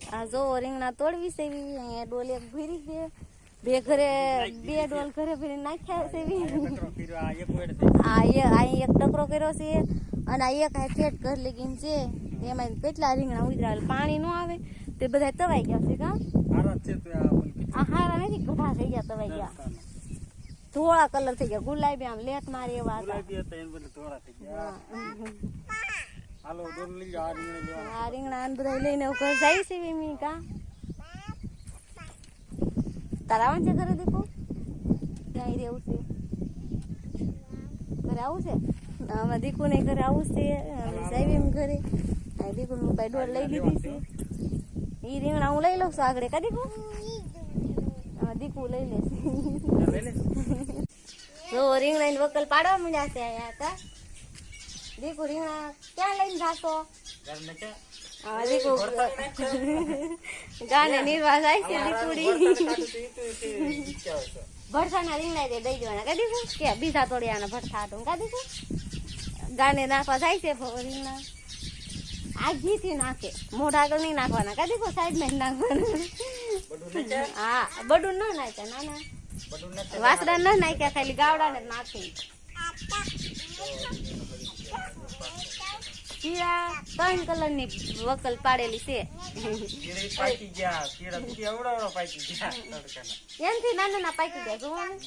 આ જો રીંગણા તોડવી છે અહીંયા ડોલ એક ભરી છે બે ડોલ ઘરે ભરી નાખ્યા છે આ એક ટકરો કર્યો છે અને આ એક આ ઠેઠ ઘર લગીન છે એમાં કેટલા રીંગણા ઉતરાવેલ પાણી ન આવે તે બધા તવાઈ ગયા છે કા આ હારા નથી ગઢા થઈ ગયા તવાઈ ગયા ધોળા કલર થઈ ગયા ગુલાબી આમ લેટ મારે એવા હતા આ રીંગણા બધા લઈને ઘર જાય છે મી કા તારા છે ઘરે દેખો ક્યાંય રહેવું છે ઘરે આવું છે આમાં દીકુ ને ઘરે આવું છે સાહેબ એમ ઘરે દીકુ નું ભાઈ ડોર લઈ લીધી છે ઈ રીંગણા હું લઈ લઉં છું આગળ કા દીકુ આમાં દીકુ લઈ લેશે જો રીંગણા ની વકલ પાડવા મળ્યા છે અહીંયા કા દીકુ રીંગણા ક્યાં લઈને જાશો ગાને નિર્વાહ જાય છે દીકુડી ભરથાના રીંગણા દઈ દેવાના કા દીકુ કે બીજા તોડિયાના ભરથા હતું કા દીકુ ગાને નાખવા જાય છે રીંગણા આ ઘીથી નાખે મોઢા આગળ નહીં નાખવાના કા દીકુ સાઈડ માં નાખવાના હા બડું ના નાખ્યા નાના વાસડા ના નાખ્યા ખાલી ગાવડા ને નાખી કીડા 3 કલર ની વકલ પાડેલી છે એમથી નાના પાકી ગયા જોવાનું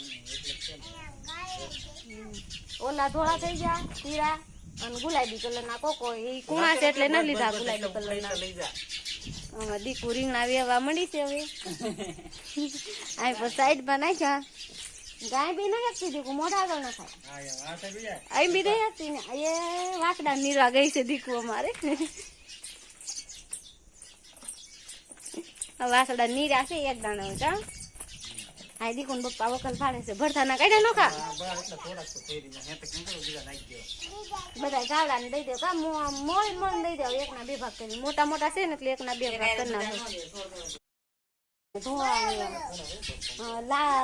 ઓલા ધોળા થઈ ગયા કીડા અને ગુલાબી કલર ના કોકો એ કુણા છે એટલે ના લીધા ગુલાબી કલર ના દીકુ રીંગણા વેવા મળી છે હવે આ પર સાઈડ માં નાખ્યા ગાય બી ના શકતી દીકુ મોઢા આગળ ના થાય અહીં બી નહીં શકતી ને એ વાકડા નીરવા ગઈ છે દીકુ અમારે વાસડા નીરા છે એક દાણા કા આ દીકુ ને પપ્પા વકલ ફાડે છે ભરથા ના કાઢ્યા નોખા બધા ગાવડા ને દઈ દો કા મોલ મોલ દઈ દો એક ના બે ભાગ કરી મોટા મોટા છે ને એટલે એક ના બે ભાગ કરી નાખો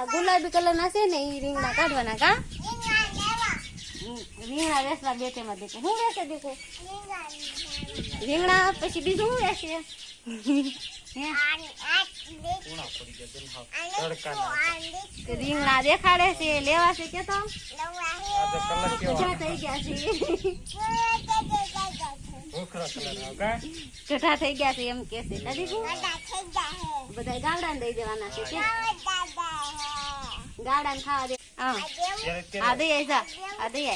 ગુલાબી કલર ના છે ને ઈ રીંગણા કાઢવાના કા રીંગણા વેસવા બે તેમાં દીકુ હું વેસે દીકુ રીંગણા પછી બીજું હું વેસે રીંગણા દેખાડે છે લેવા છે કે તો થઈ ગયા છે કઠા થઈ ગયા છે એમ કે છે બધા ગાવડા ને દઈ દેવાના છે કે ગાવડા ને ખાવા દે હા દઈ આ દઈ